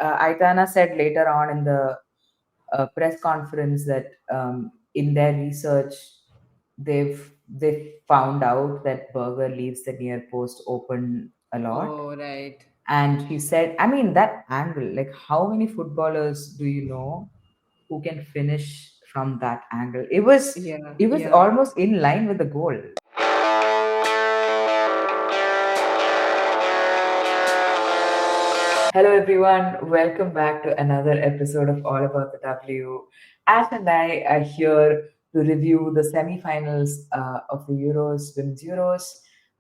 Aitana said later on in the press conference that in their research they found out that Berger leaves the near post open a lot. Oh, right. And she said, I mean, that angle, like how many footballers do you know who can finish from that angle? It was Yeah, it was yeah. almost in line with the goal. Hello, everyone. Welcome back to another episode of All About the W. Ash and I are here to review the semi-finals of the Euros, women's Euros,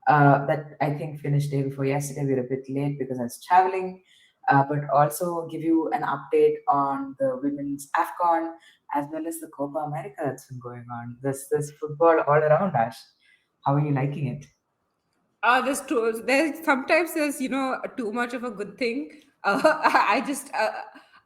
that I think finished day before yesterday. We were a bit late because I was traveling, but also give you an update on the women's AFCON as well as the Copa America that's been going on. This football all around, Ash. How are you liking it? There's too, there's sometimes there's too much of a good thing. I just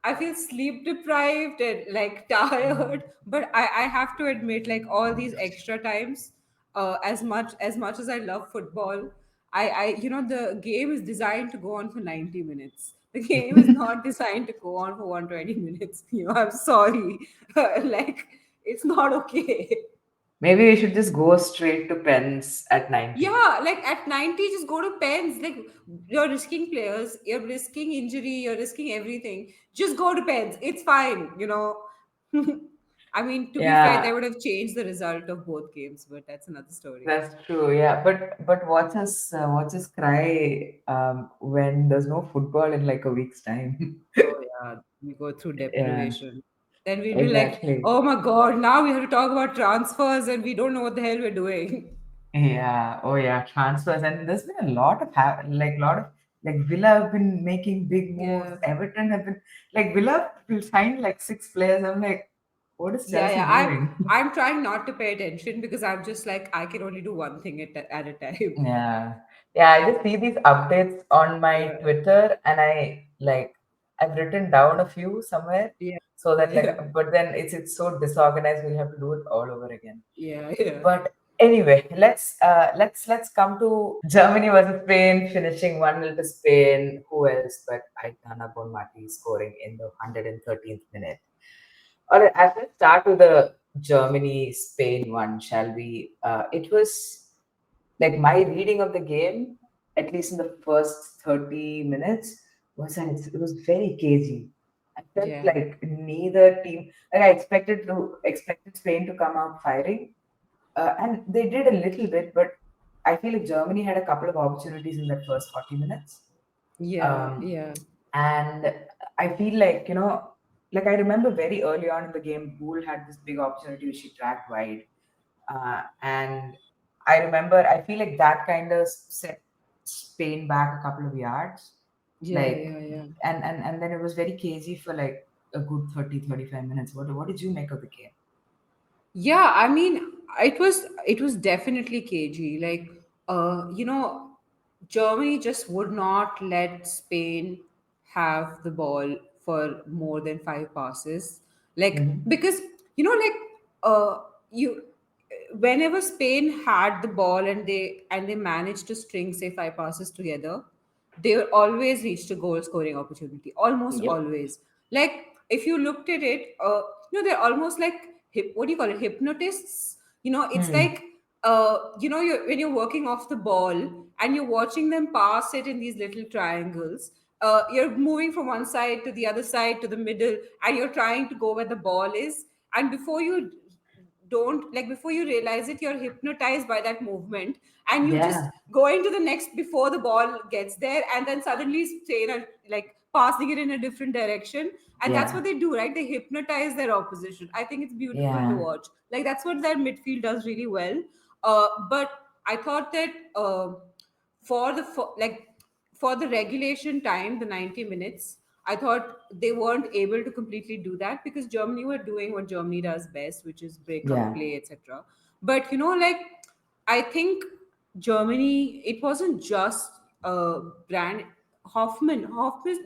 I feel sleep deprived and like tired, but I have to admit like all these extra times, as much as I love football, I the game is designed to go on for 90 minutes. The game is not designed to go on for 120 minutes. I'm sorry, like it's not okay. Maybe we should just go straight to pens at 90. Yeah, like at 90, just go to pens. Like you're risking players, you're risking injury, you're risking everything. Just go to pens. It's fine. I mean, to be fair, they Yeah, would have changed the result of both games, but that's another story. that's true. Yeah, but what's his cry when there's no football in like a week's time? Oh yeah, we go through Yeah, deprivation. Then we'll be like, exactly. oh my god, now we have to talk about transfers and we don't know what the hell we're doing. Yeah. Oh yeah, transfers, and there's been a lot of lot of like Villa have been making big moves. Yeah. Everton have been like Villa will sign like six players. I'm like, what is Yeah, Chelsea yeah. doing? I'm trying not to pay attention because I'm just like I can only do one thing at a time. Yeah. Yeah, I just see these updates on my Yeah, Twitter and I've written down a few somewhere yeah, so that yeah, but then it's so disorganized we'll have to do it all over again. yeah, yeah. But anyway, let's come to Germany versus Spain, finishing 1-0 to Spain. Who else but Aitana Bonmati scoring in the 113th minute. All right, as let's start with the Germany Spain one, shall we? It was like my reading of the game, at least in the first 30 minutes, was that it was very cagey. I felt Yeah. like neither team, like I expected Spain to come out firing, and they did a little bit, but I feel like Germany had a couple of opportunities in that first 40 minutes. Yeah, Um, yeah, and I feel like, like I remember very early on in the game, Bull had this big opportunity which she tracked wide. And I remember, I feel like that kind of set Spain back a couple of yards. yeah, Like, yeah, yeah. and then it was very cagey for like a good 30-35 minutes. What did you make of the game? Yeah, I mean, it was definitely cagey. Like, Germany just would not let Spain have the ball for more than five passes. Like, Hmm. because like you whenever Spain had the ball and they managed to string say five passes together, they will always reach a goal scoring opportunity. Almost Yep. always. Like if you looked at it, they're almost like what do you call it? Hypnotists. It's Hmm. like when you're working off the ball and you're watching them pass it in these little triangles. You're moving from one side to the other side to the middle, and you're trying to go where the ball is. And before you realize it, you're hypnotized by that movement, and you just Yeah. go into the next before the ball gets there, and then suddenly Spain are like passing it in a different direction. And that's Yeah. what they do, right? They hypnotize their opposition. I think it's beautiful to Yeah. watch. Like that's what their midfield does really well. But I thought that for the for, like for the regulation time, the 90 minutes, I thought they weren't able to completely do that because Germany were doing what Germany does best, which is break up Yeah. play, etc. But like I think Germany, it wasn't just brand Hoffman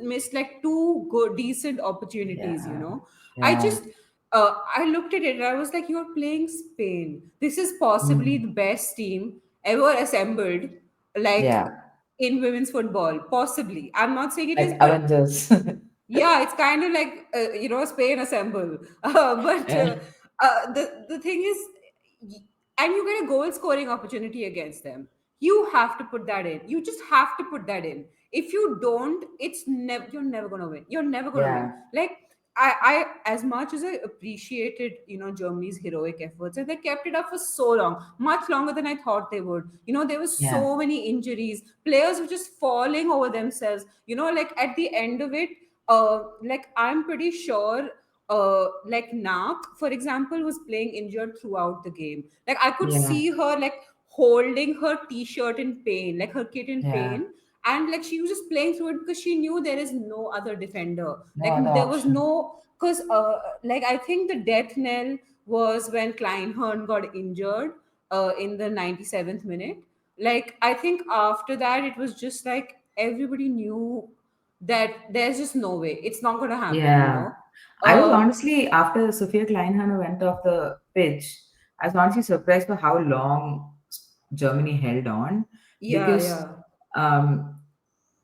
missed like two good decent opportunities. Yeah. I Yeah. just I looked at it and I was like, you're playing Spain. This is possibly the Hmm. best team ever assembled, like Yeah. in women's football. Possibly. I'm not saying it is, Like but Avengers. Yeah, it's kind of like Spain assemble. But Yeah. the thing is, and you get a goal scoring opportunity against them. You have to put that in. You just have to put that in. If you don't, it's never you're never gonna win. You're never gonna win. Yeah. Like I as much as I appreciated Germany's heroic efforts, and they kept it up for so long, much longer than I thought they would. There was Yeah. so many injuries. Players were just falling over themselves. Like at the end of it, like I'm pretty sure like Nak, for example, was playing injured throughout the game. Like I could Yeah. see her like holding her t-shirt in pain, like her kit in Yeah. pain. And like she was just playing through it because she knew there is no other defender. No Like other there was option. no, because like I think the death knell was when Kleinhorn got injured in the 97th minute. Like I think after that it was just like everybody knew that there's just no way it's not going to happen, Yeah. I was uh honestly, after Sophia Kleinhammer went off the pitch, I was honestly surprised by how long Germany held on yeah, because, yeah, um,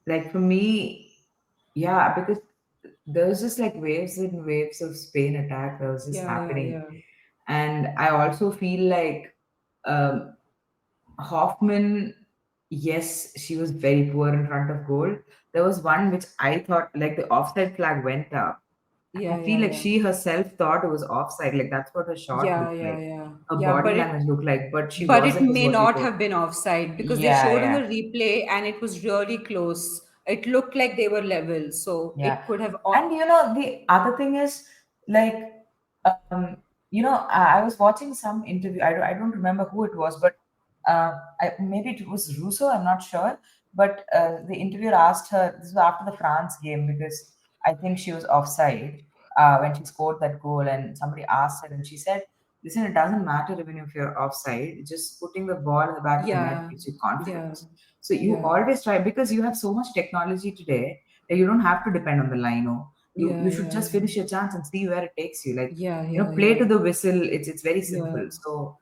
like for me, yeah, because there was just like waves and waves of Spain attack that was just yeah, yeah, happening. yeah, And I also feel like um, Hoffman, yes, she was very poor in front of goal. There was one which I thought, like the offside flag went up. I yeah, feel yeah, like yeah, she herself thought it was offside. Like that's what her shot yeah, looked yeah, like. yeah, Her yeah, body language looked like, but she but it wasn't, is may what we not thought. have been offside because they Yeah, showed in the yeah, replay and it was really close. It looked like they were level, so yeah. it could have And the other thing is, like, um, I was watching some interview. I don't remember who it was, but maybe it was Russo. I'm not sure. But the interviewer asked her. This was after the France game because I think she was offside when she scored that goal, and somebody asked her, and she said, "Listen, it doesn't matter even if you're offside. Just putting the ball in the back of the net yeah, gives you yeah, confidence. So you yeah, always try because you have so much technology today that you don't have to depend on the line. Oh, you yeah, should yeah, just yeah, finish your chance and see where it takes you. Like yeah, yeah, play yeah, to the whistle. It's very yeah, simple. So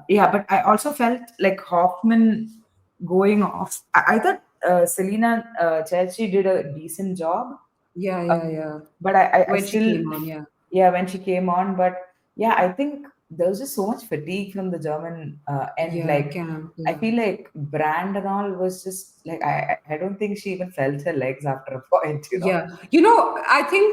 yeah, but I also felt like Hoffman going off. I thought Selena Chelsea did a decent job, yeah, yeah, um, yeah, but I when she still, came on, yeah. yeah, when she came on, but yeah, I think there was just so much fatigue from the German end. Yeah, Like camp, I yeah. feel like Brand and all was just like I don't think she even felt her legs after a point. Yeah,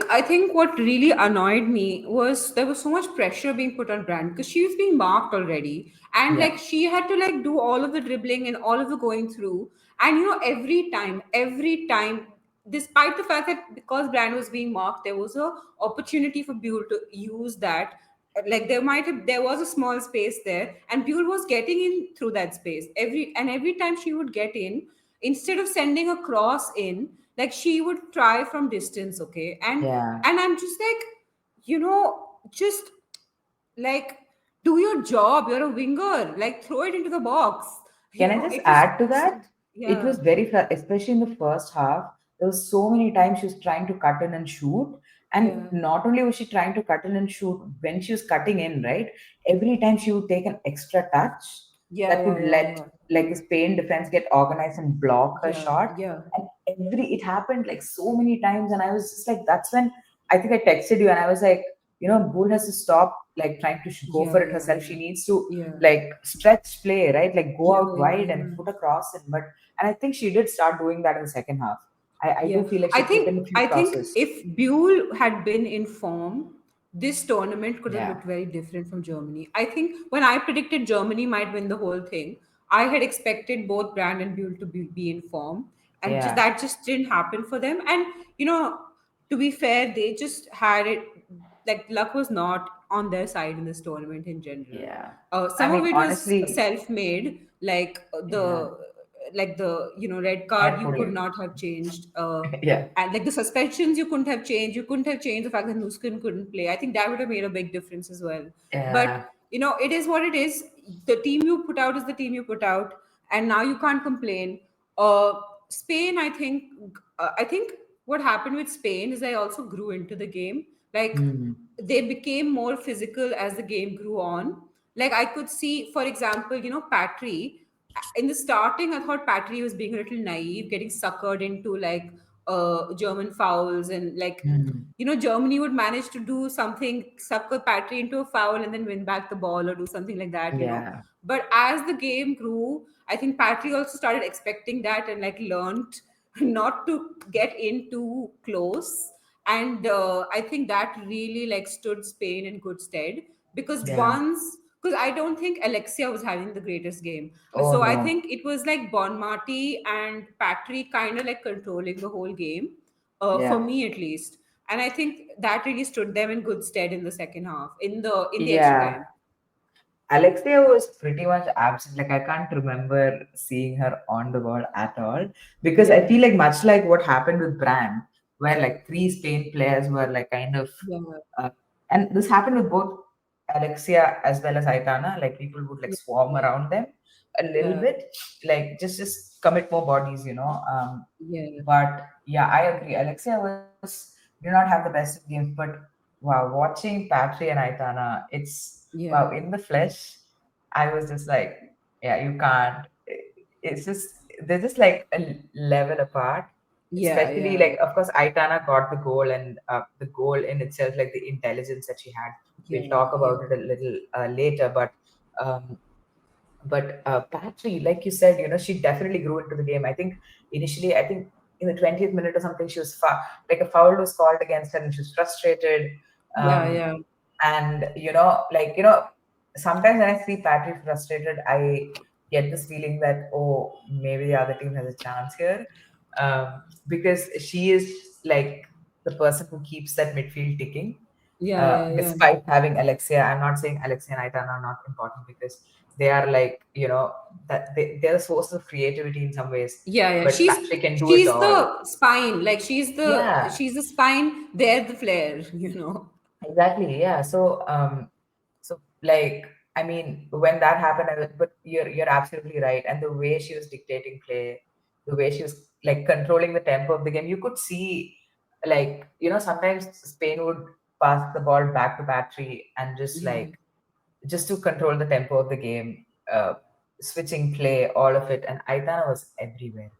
I think what really annoyed me was there was so much pressure being put on Brand because she was being marked already, and Yeah, like she had to like do all of the dribbling and all of the going through, and every time, despite the fact that because Brand was being marked, there was a opportunity for Buell to use that. Like there was a small space there, and Buell was getting in through that space every time she would get in, instead of sending a cross in, like she would try from distance, okay, and yeah. I'm just like, just like do your job. You're a winger, like throw it into the box. Can I just It was add to so, that? It yeah, was very, especially in the first half, there was so many times she was trying to cut in and shoot. And yeah, not only was she trying to cut in and shoot, when she was cutting in, right, every time she would take an extra touch yeah, that yeah, could yeah, let yeah, like the Spain defense get organized and block her yeah, shot. yeah, And it happened like so many times. And I was just like, that's when I think I texted you and I was like, Bull has to stop like trying to go yeah, for it yeah, herself. She needs to yeah, like stretch play, right? Like go yeah, out yeah, wide yeah. and put a cross in. But and I think she did start doing that in the second half. I Yeah, do feel like I she put think in a few I think crosses. if Buell had been in form, this tournament could have Yeah, looked very different from Germany. I think when I predicted Germany might win the whole thing, I had expected both Brand and Buell to be in form, and yeah, that just didn't happen for them. And to be fair, they just had it, like luck was not on their side in this tournament in general. yeah. I Some of mean, it was honestly, self-made, yeah, like the red card hair you could pulling. not have changed, Yeah, and like the suspensions you couldn't have changed. You couldn't have changed the fact that Nuskin couldn't play. I think that would have made a big difference as well. But yeah, it is what it is. The team you put out is the team you put out, and now you can't complain. uh Spain, I think what happened with Spain is they also grew into the game. Like hmm, they became more physical as the game grew on. Like I could see, for example, Patry. In the starting, I thought Patry was being a little naive, getting suckered into like German fouls, and like, Mm. Germany would manage to do something, sucker Patry into a foul and then win back the ball or do something like that. Yeah. But as the game grew, I think Patry also started expecting that and like learned not to get in too close. And I think that really like stood Spain in good stead, because Yeah. I don't think Alexia was having the greatest game. Oh So I no. think it was like Bonmati and Patry kind of like controlling the whole game, for Yeah. me at least. And I think that really stood them in good stead in the second half, in the extra Yeah. time. Alexia was pretty much absent. Like I can't remember seeing her on the ball at all because I Yeah, feel like much like what happened with Brand, where like three Spain players were like kind of, yeah, uh, and this happened with both Alexia as well as Aitana. Like people would like yeah, swarm yeah, around them a little yeah, bit, like just commit more bodies, yeah, But yeah, I agree. Alexia did not have the best of games, but wow, watching Patry and Aitana, wow, yeah, in the flesh, I was just like, yeah, you can't. It's just they're just like a level apart. yeah, Especially yeah, like, of course, Aitana got the goal, and the goal in itself, like the intelligence that she had. We'll yeah, talk yeah, about it a little later, um, but Patry, like you said, she definitely grew into the game. I think initially, I think in the 20th minute or something, she was like a foul was called against her, and she was frustrated. yeah, Um, yeah, and sometimes when I see Patry frustrated, I get this feeling that, oh, maybe the other team has a chance here, because she is like the person who keeps that midfield ticking. yeah, yeah, yeah. Despite having Alexia, I'm not saying Alexia and Aitana are not important because they are like, that they're a source of creativity in some ways, Yeah, yeah. but She's Patrick can do it she's all. the spine. Like Yeah, she's the spine. They're the flair. exactly. Yeah. So like, I mean, when that happened, but you're absolutely right. And the way she was dictating play, the way she was like controlling the tempo of the game, you could see, like, sometimes Spain would pass the ball back to Patry and Yeah, just to control the tempo of the game, switching play, all of it. And Aitana was everywhere.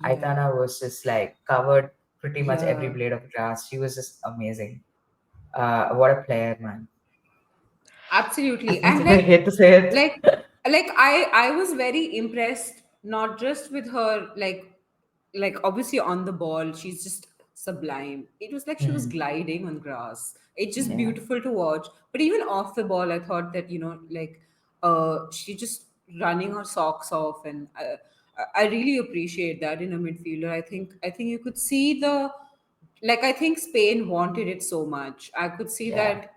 yeah, Aitana was just like covered pretty much every yeah. blade of grass. She was just amazing. What a player, man. Absolutely. As much And as I hate to say it. like I was very impressed, not just with her, like obviously on the ball, she's just sublime. It was like she was Hmm. gliding on grass. It's just Yeah, beautiful to watch. But even off the ball, I thought that, like she just running her socks off, and I really appreciate that in a midfielder. I think you could see the, like, I think Spain wanted it so much. I could see yeah, that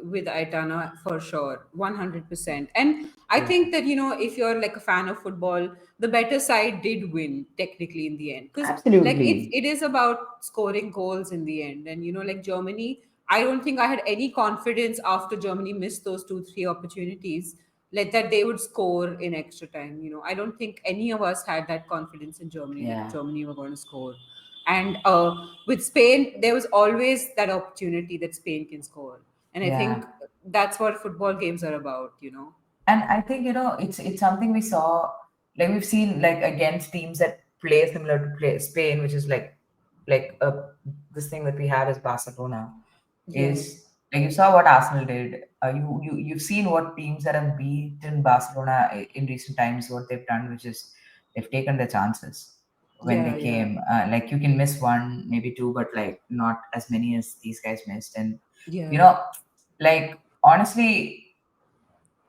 with Aitana for sure, 100%. And I yeah. think that, if you're like a fan of football, the better side did win technically in the end, because like Absolutely. it is about scoring goals in the end. And like Germany, I don't think I had any confidence after Germany missed those two three opportunities, like that they would score in extra time. I don't think any of us had that confidence in Germany that Yeah, Germany were going to score. And with Spain, there was always that opportunity that Spain can score. And I yeah. think that's what football games are about. And I think, it's something we saw, like we've seen like against teams that play similar to play Spain, which is like this thing that we have is Barcelona, Yeah, is like you saw what Arsenal did. You've seen what teams that have beaten Barcelona in recent times, what they've done, which is they've taken their chances when they yeah, yeah, came. Like you can miss one, maybe two, but like not as many as these guys missed. And you yeah. know, like honestly,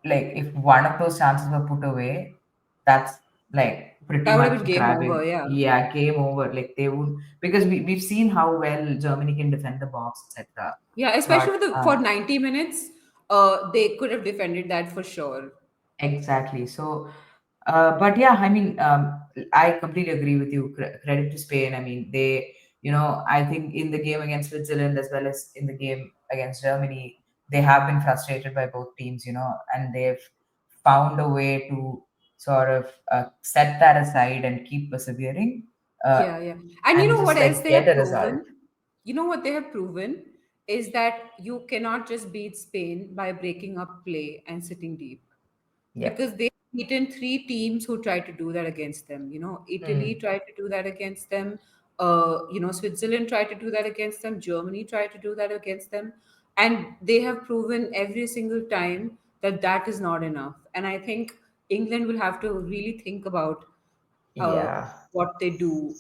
like if one of those chances were put away, that's like pretty That would have much been game over. grabbing. Yeah, Yeah, game over. Like they would, because we've seen how well Germany can defend the box, etc. yeah. Especially But for for 90 minutes, they could have defended that for sure. exactly. So, but yeah, I mean, I completely agree with you. Credit to Spain. I mean, I think in the game against Switzerland as well as in the game against Germany, they have been frustrated by both teams, and they've found a way to sort of set that aside and keep persevering, uh, Yeah, yeah. And you and know what just else like they get have a result. proven? You know what they have proven is that you cannot just beat Spain by breaking up play and sitting deep, because Yep. they've beaten three teams who tried to do that against them. Italy Hmm. tried to do that against them. Switzerland tried to do that against them, Germany tried to do that against them, and they have proven every single time that that is not enough. And I think England will have to really think about uh, Yeah, what they do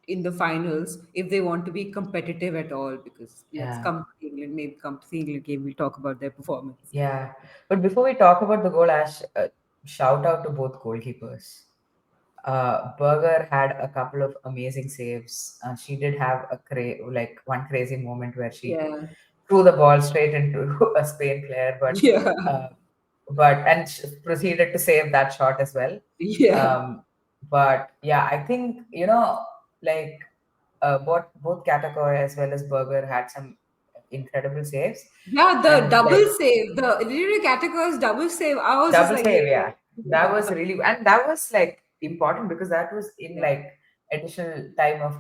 in the finals if they want to be competitive at all. Because let's yeah, come to England, maybe come to the England game, we'll talk about their performance. yeah. But before we talk about the goal, Ash, shout out to both goalkeepers. Berger had a couple of amazing saves. She did have like one crazy moment where she Yeah, threw the ball straight into a Spain player, yeah, uh, and proceeded to save that shot as well. yeah. Um, but yeah, I think like both Katakoy as well as Berger had some incredible saves, Yeah, the and double like save, the literally categories double save. I was just double like, save, yeah. That was yeah, really, and that was like important because that was in yeah, like additional time of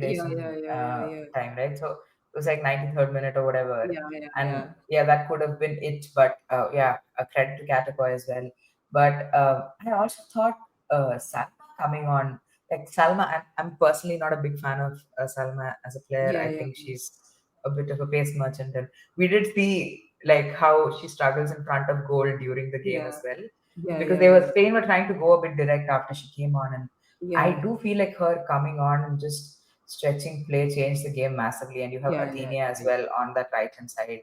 yeah, yeah, regulation yeah, yeah, yeah, time, right? So it was like 93rd minute or whatever. yeah, yeah, And yeah, yeah, that could have been it, but yeah, a credit to Katakoy as well. But I also thought Salma coming on, like Salma, I'm personally not a big fan of Salma as a player. yeah, I yeah, think she's a bit of a pace merchant, and we did see like how she struggles in front of goal during the game yeah, as well, yeah, because yeah, they were yeah, Spain were trying to go a bit direct after she came on, and I yeah, do feel like her coming on and just stretching play changed the game massively. And you have yeah, yeah, Athenia as yeah, well on that right hand side,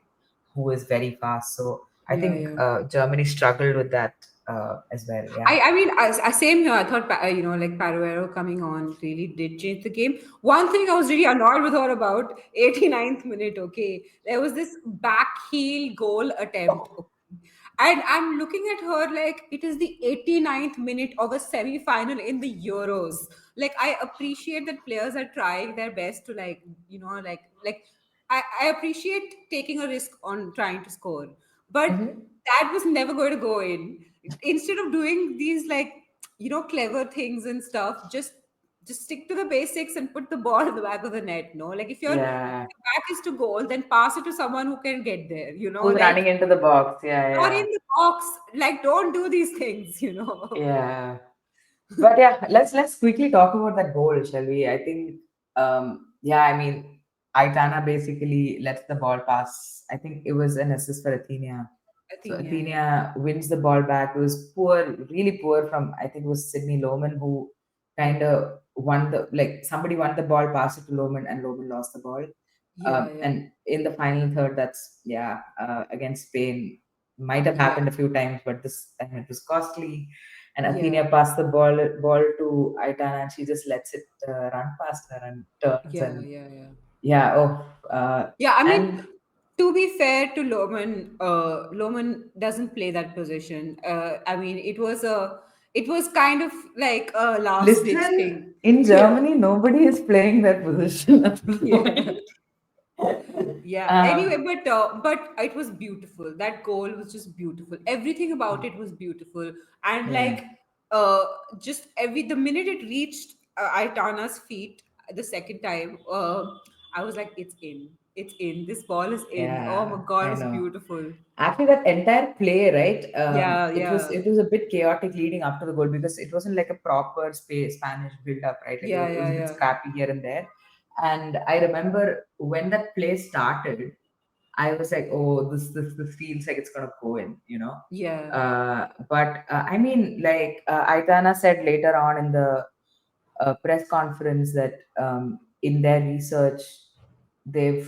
who is very fast. So I yeah, think yeah. Germany struggled with that as well. Yeah. I mean, same here. I thought, like Paruero coming on really did change the game. One thing I was really annoyed with her about 89th minute. Okay, there was this back heel goal attempt. Okay? And I'm looking at her like it is the 89th minute of a semi-final in the Euros. Like I appreciate that players are trying their best to I appreciate taking a risk on trying to score, but Hmm. that was never going to go in. Instead of doing these clever things and stuff, just stick to the basics and put the ball in the back of the net. No, like if your Yeah. back is to goal, then pass it to someone who can get there. Who's Like running into the box? Yeah, you're yeah, in the box. Like don't do these things. yeah. But yeah, let's quickly talk about that goal, shall we? I think, yeah, I mean, Aitana basically lets the ball pass. I think it was an assist for Athenia. I So think yeah, Athenia wins the ball back. It was poor, really poor from, I think it was Sydney Lohman who kind of won like somebody won the ball, passed it to Lohman, and Lohman lost the ball. yeah, yeah, And in the final third, that's, yeah, against Spain, might have yeah, happened a few times, but this time it was costly. And yeah, Athenia passed the ball to Aitana, and she just lets it run past her and turns, yeah, and yeah, yeah. yeah, Yeah, I mean, and to be fair to Lohman, Lohman doesn't play that position. I mean, it was kind of like a last ditch listen, thing. in Yeah, Germany, nobody is playing that position at this yeah. point. Yeah. Anyway, um, but it was beautiful. That goal was just beautiful. Everything about it was beautiful, and yeah, uh, just every the minute it reached Aitana's feet the second time, I was like, it's in, it's in. This ball is in. Oh yeah, my god, it I was know. beautiful. Actually, that entire play, right? Yeah, It was yeah, it was a bit chaotic leading up to the goal because it wasn't like a proper Spanish build up, right? Like yeah, it was yeah, a bit yeah, scrappy here and there. And I remember when that play started, I was like, oh, this feels like it's gonna go in, you know. yeah. But I mean, like Aitana said later on in the press conference that in their research they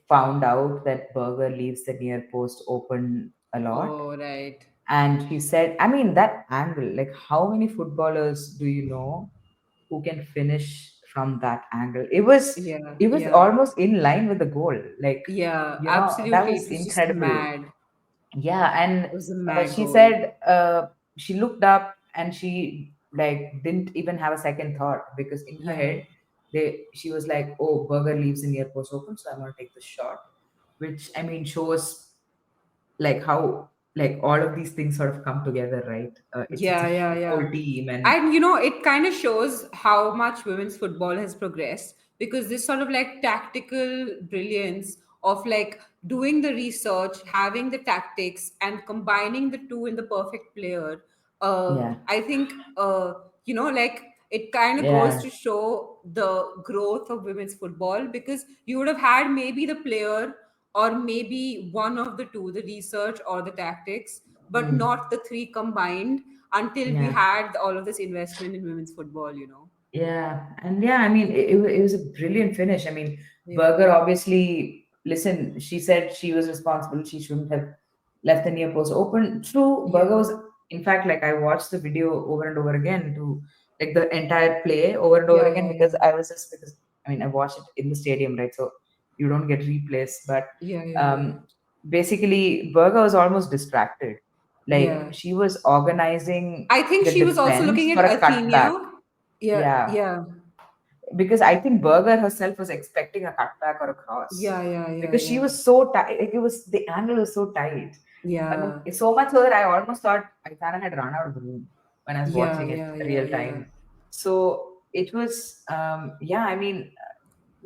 found out that Berger leaves the near post open a lot. Oh, right. And he said, I mean, that angle, like how many footballers do you know who can finish from that angle? Yeah, It was yeah, almost in line with the goal. Like, yeah. that Absolutely, was it was just incredible. mad. It Yeah, and was a mad she goal. said she looked up and she like didn't even have a second thought because in her Yeah. head she was like, oh, Berger leaves the near post open, so I'm gonna take the shot, which I mean shows like how like all of these things sort of come together, right? It's Yeah, a yeah, yeah. whole team, and And it kind of shows how much women's football has progressed because this sort of like tactical brilliance of like doing the research, having the tactics, and combining the two in the perfect player. yeah, I think like it kind of goes Yeah. to show the growth of women's football, because you would have had maybe the player or maybe one of the two, the research or the tactics, but Mm. not the three combined, until we Yeah. had all of this investment in women's football, you know. Yeah, and yeah, I mean, it was a brilliant finish. I mean, Yeah. Berger obviously, listen, she said she was responsible. She shouldn't have left the near post open. True, Berger Yeah. was, in fact, like I watched the video over and over again to like the entire play over and over Yeah, again yeah, yeah. because I was just because I mean I watched it in the stadium, right? So you don't get replays, but Yeah, yeah, yeah. um, basically Berger was almost distracted. Like Yeah. she was organizing I think the she was also defense looking at for a cutback. Athenia. Yeah, Yeah, yeah. because I think Berger herself was expecting a cutback or a cross Yeah, yeah, yeah, because she yeah. was so tight. Like it was the angle was so tight. I mean, Yeah. it's so much so that I almost thought Aitana had run out of the room when I was Yeah, watching it yeah, yeah, real yeah. time. So it was, yeah. I mean,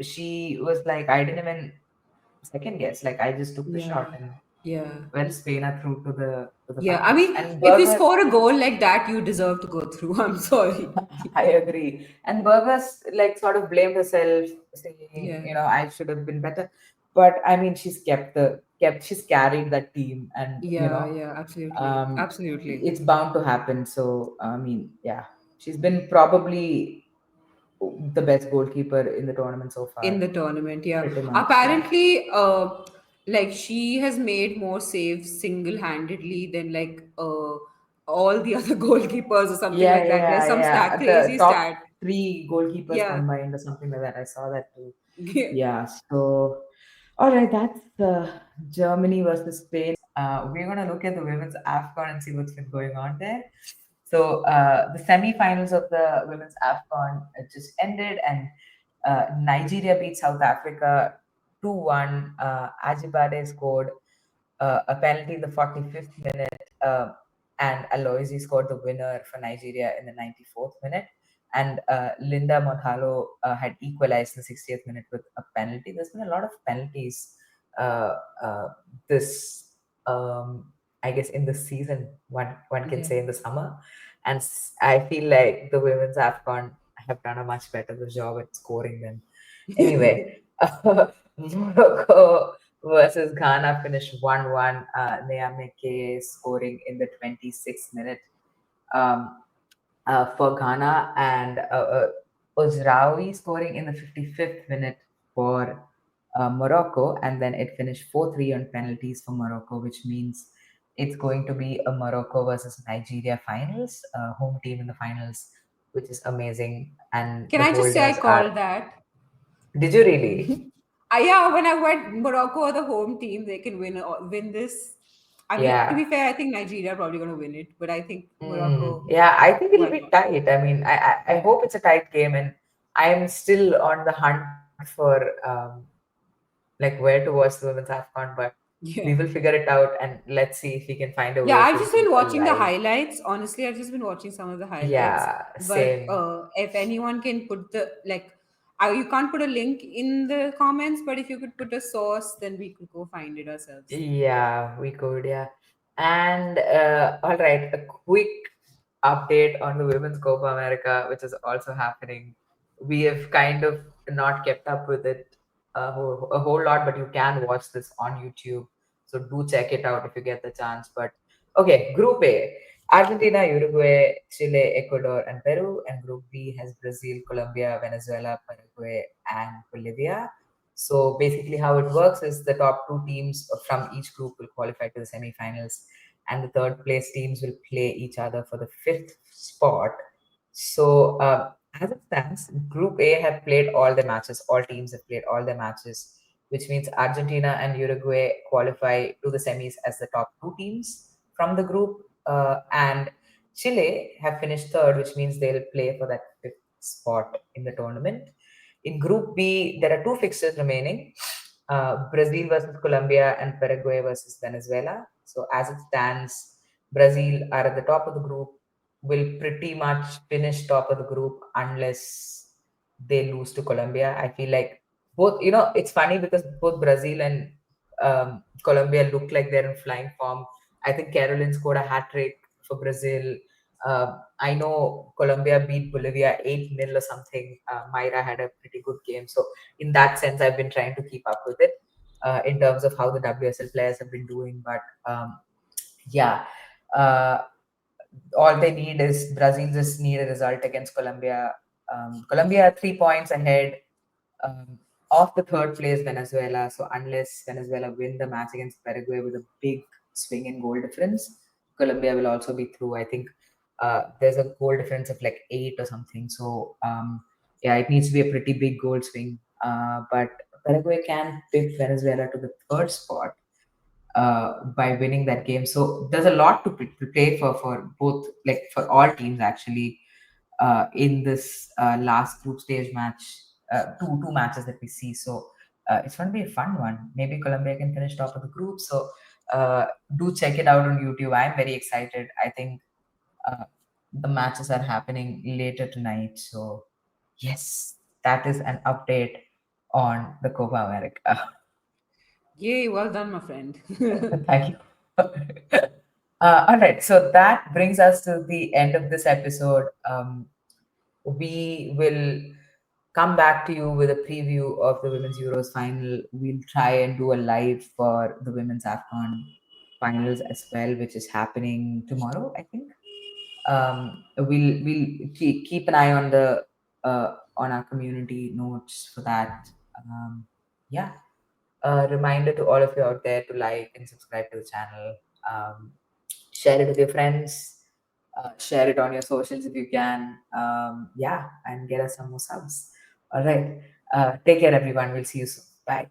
she was like, I didn't even second guess. Like I just took the shot Yeah. and Yeah. well, Spain through to the Yeah. I finals. mean, And if you Berger, score a goal like that, you deserve to go through. I'm sorry. I agree. And Burgess like sort of blamed herself, saying, Yeah. you know, I should have been better. But I mean, she's she's carried that team, and you Yeah, know, yeah, absolutely. um, Absolutely. it's bound to happen. So I mean, yeah, she's been probably the best goalkeeper in the tournament so In far, the tournament, yeah. pretty much. Yeah. Apparently, like she has made more saves single-handedly than like all the other goalkeepers or something Yeah, like that. There's yeah, some yeah. stat, The crazy top stat. three goalkeepers Yeah. combined or something like that. I saw that too. Yeah. So, all right, that's Germany versus Spain. We're gonna look at the women's AFCON and see what's been going on there. So, the semi-finals of the women's AFCON just ended, and Nigeria beat South Africa 2-1. Ajibade scored a penalty in the 45th minute, and Aloisi scored the winner for Nigeria in the 94th minute. And Linda Montalo had equalized in the 60th minute with a penalty. There's been a lot of penalties uh, uh, this, I guess, in this season, one can Yeah. say in the summer. And I feel like the women's AFCON have done a much better job at scoring than. Anyway, Morocco versus Ghana finished 1-1. Neameke scoring in the 26th minute um, for Ghana, and Ozraoui scoring in the 55th minute for Morocco, and then it finished 4-3 on penalties for Morocco, which means it's going to be a Morocco versus Nigeria finals, home team in the finals, which is amazing. And Can the I just say I holders are. called that? Did you really? Yeah, when I went Morocco or the home team, they can win this. I mean, to Yeah. be fair, I think Nigeria are probably going to win it, but I think Mm, Morocco. yeah, I think it'll Why be not? tight. I mean, I Yeah. hope it's a tight game, and I'm still on the hunt for like where to watch the women's AFCON, but we Yeah. will figure it out, and let's see if we can find a Yeah, way I've to just been keep watching the alive. highlights. Honestly, I've just been watching some of the highlights. Yeah, But same. if anyone can put the like, you can't put a link in the comments, but if you could put a source, then we could go find it ourselves. Yeah, we could, yeah. And all right, a quick update on the Women's Copa America, which is also happening. We have kind of not kept up with it a whole lot, but you can watch this on YouTube. So do check it out if you get the chance. But okay, Group A: Argentina, Uruguay, Chile, Ecuador, and Peru. And Group B has Brazil, Colombia, Venezuela, Paraguay, and Bolivia. So basically, how it works is the top two teams from each group will qualify to the semifinals, and the third place teams will play each other for the fifth spot. So as it stands, Group A have played all the matches. All teams have played all the matches, which means Argentina and Uruguay qualify to the semis as the top two teams from the group, and Chile have finished third, which means they'll play for that fifth spot in the tournament. In Group B, there are two fixtures remaining: Brazil versus Colombia and Paraguay versus Venezuela. So, as it stands, Brazil are at the top of the group, will pretty much finish top of the group unless they lose to Colombia. I feel like both, you know, it's funny because both Brazil and Colombia look like they're in flying form. I think Caroline scored a hat trick for Brazil. I know Colombia beat Bolivia 8-0 or something. Myra had a pretty good game. So, in that sense, I've been trying to keep up with it in terms of how the WSL players have been doing. But yeah, uh, all they need is Brazil just need a result against Colombia. Colombia are 3 points ahead um, of the third place Venezuela. So unless Venezuela win the match against Paraguay with a big swing in goal difference, Colombia will also be through. I think there's a goal difference of like 8 or something. So yeah, it needs to be a pretty big goal swing. But Paraguay can pick Venezuela to the third spot by winning that game. So there's a lot to play for both, like for all teams actually, in this last group stage match, two matches that we see. So it's going to be a fun one. Maybe Colombia can finish top of the group. So uh, do check it out on YouTube. I'm very excited. I think uh, the matches are happening later tonight. So yes, that is an update on the Copa America. Yay, well done, my friend. Thank you. All right, so that brings us to the end of this episode. We will come back to you with a preview of the Women's Euros final. We'll try and do a live for the Women's AFCON finals as well, which is happening tomorrow, I think. We'll keep an eye on our community notes for that. Yeah, a reminder to all of you out there to like and subscribe to the channel. Um, Share it with your friends. Share it on your socials if you can. Yeah, and get us some more subs. All right. Take care, everyone. We'll see you soon. Bye.